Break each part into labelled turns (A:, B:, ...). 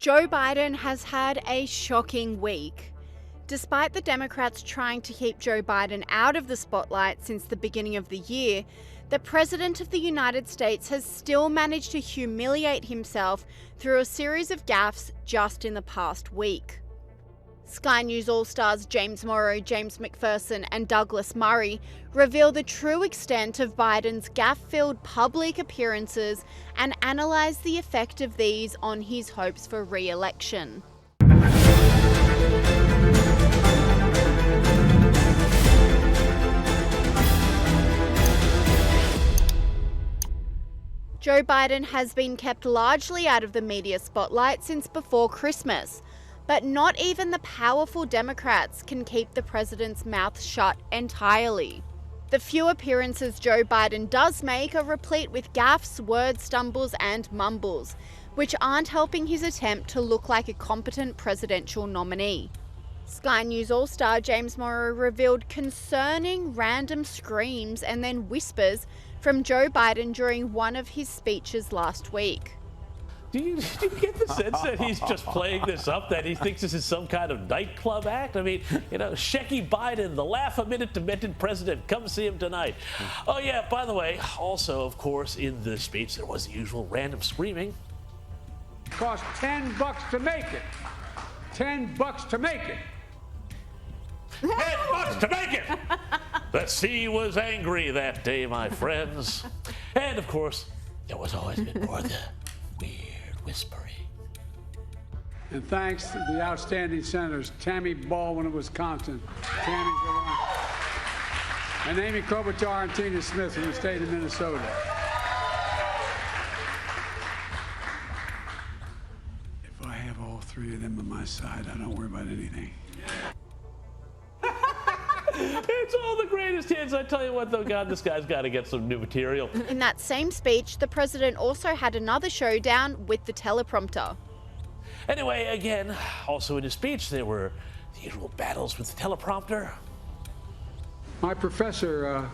A: Joe Biden has had a shocking week. Despite the Democrats trying to keep Joe Biden out of the spotlight since the beginning of the year, the President of the United States has still managed to humiliate himself through a series of gaffes just in the past week. Sky News All Stars James Morrow, James Macpherson and Douglas Murray reveal the true extent of Biden's gaffe-filled public appearances and analyse the effect of these on his hopes for re-election. Joe Biden has been kept largely out of the media spotlight since before Christmas. But not even the powerful Democrats can keep the president's mouth shut entirely. The few appearances Joe Biden does make are replete with gaffes, word stumbles and mumbles, which aren't helping his attempt to look like a competent presidential nominee. Sky News All-Star James Morrow revealed concerning random screams and then whispers from Joe Biden during one of his speeches last week.
B: Do you get the sense that he's just playing this up, that he thinks this is some kind of nightclub act? I mean, Shecky Biden, the laugh-a-minute demented president, come see him tonight. Oh, yeah, by the way, also, of course, in the speech, there was the usual random screaming.
C: Cost $10 to make it. $10 to make it.
B: $10 to make it! The sea was angry that day, my friends. And, of course, there was always a bit more of the weird whispering.
C: And thanks to the outstanding senators, Tammy Baldwin of Wisconsin, Tammy Gaff, and Amy Klobuchar and Tina Smith from the state of Minnesota. If I have all three of them on my side, I don't worry about anything.
B: It's all the greatest hits. I tell you what, though, God, this guy's got to get some new material.
A: In that same speech, the president also had another showdown with the teleprompter.
B: Anyway, again, also in his speech, there were the usual battles with the teleprompter.
C: My professor,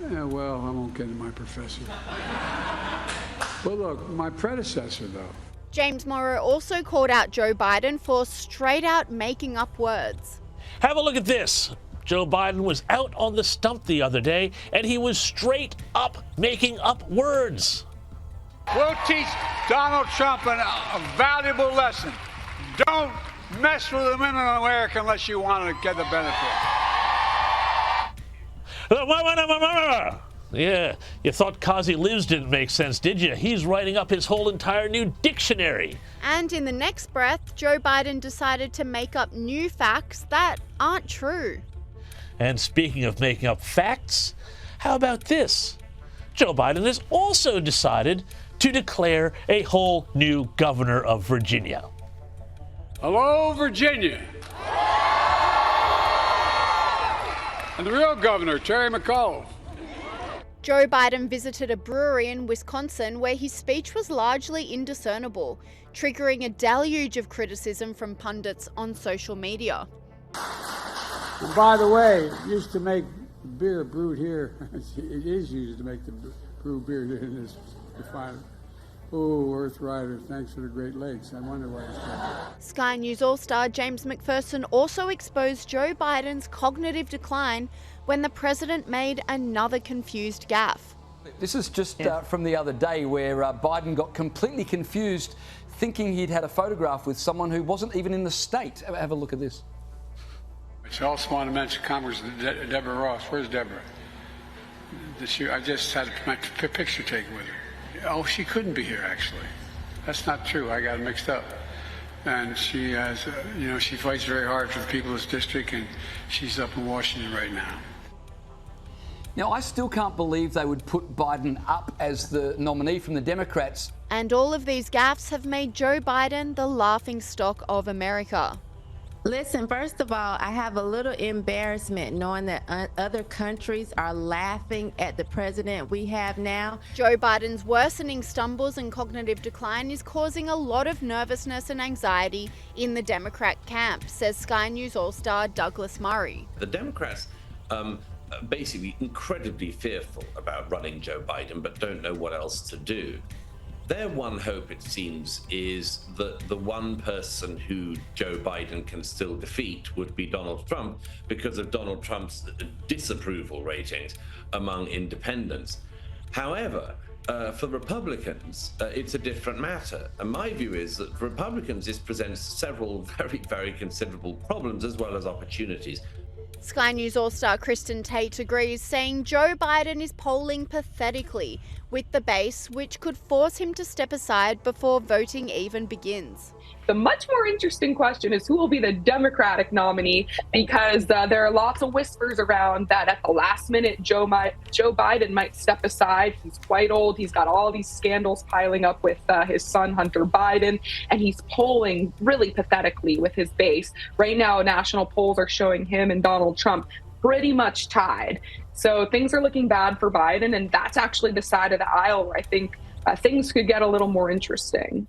C: well, I won't get into my professor. Well, look, my predecessor, though.
A: James Morrow also called out Joe Biden for straight out making up words.
B: Have a look at this. Joe Biden was out on the stump the other day, and he was straight up making up words.
C: We'll teach Donald Trump a valuable lesson. Don't mess with the women in America unless you want to get the benefit.
B: Yeah, you thought Kazi Lives didn't make sense, did you? He's writing up his whole entire new dictionary.
A: And in the next breath, Joe Biden decided to make up new facts that aren't true.
B: And speaking of making up facts, how about this? Joe Biden has also decided to declare a whole new governor of Virginia.
C: Hello, Virginia. And the real governor, Terry McAuliffe.
A: Joe Biden visited a brewery in Wisconsin where his speech was largely indiscernible, triggering a deluge of criticism from pundits on social media.
C: And by the way, used to make beer brewed here. It is used to make the brew beer here in this refinery. Oh, Earth Rider, thanks for the Great Lakes. I wonder why it's called.
A: Sky News All-Star James Macpherson also exposed Joe Biden's cognitive decline when the president made another confused gaffe.
D: This is just from the other day where Biden got completely confused, thinking he'd had a photograph with someone who wasn't even in the state. Have a look at this.
C: I also want to mention Congress Deborah Ross. Where's Deborah? I just had my picture taken with her. Oh, she couldn't be here, actually. That's not true. I got it mixed up. And she has, she fights very hard for the people of this district, and she's up in Washington right now.
D: Now, I still can't believe they would put Biden up as the nominee from the Democrats.
A: And all of these gaffes have made Joe Biden the laughingstock of America.
E: Listen, first of all, I have a little embarrassment knowing that other countries are laughing at the president we have now.
A: Joe Biden's worsening stumbles and cognitive decline is causing a lot of nervousness and anxiety in the Democrat camp, says Sky News All-Star Douglas Murray.
F: The Democrats basically incredibly fearful about running Joe Biden, but don't know what else to do. Their one hope, it seems, is that the one person who Joe Biden can still defeat would be Donald Trump because of Donald Trump's disapproval ratings among independents. However, for Republicans, it's a different matter. And my view is that for Republicans, this presents several very, very considerable problems as well as opportunities.
A: Sky News All-Star Kristen Tate agrees, saying Joe Biden is polling pathetically with the base, which could force him to step aside before voting even begins.
G: The much more interesting question is who will be the Democratic nominee, because there are lots of whispers around that at the last minute, Joe Biden might step aside. He's quite old. He's got all these scandals piling up with his son, Hunter Biden, and he's polling really pathetically with his base. Right now, national polls are showing him and Donald Trump pretty much tied. So things are looking bad for Biden, and that's actually the side of the aisle where I think things could get a little more interesting.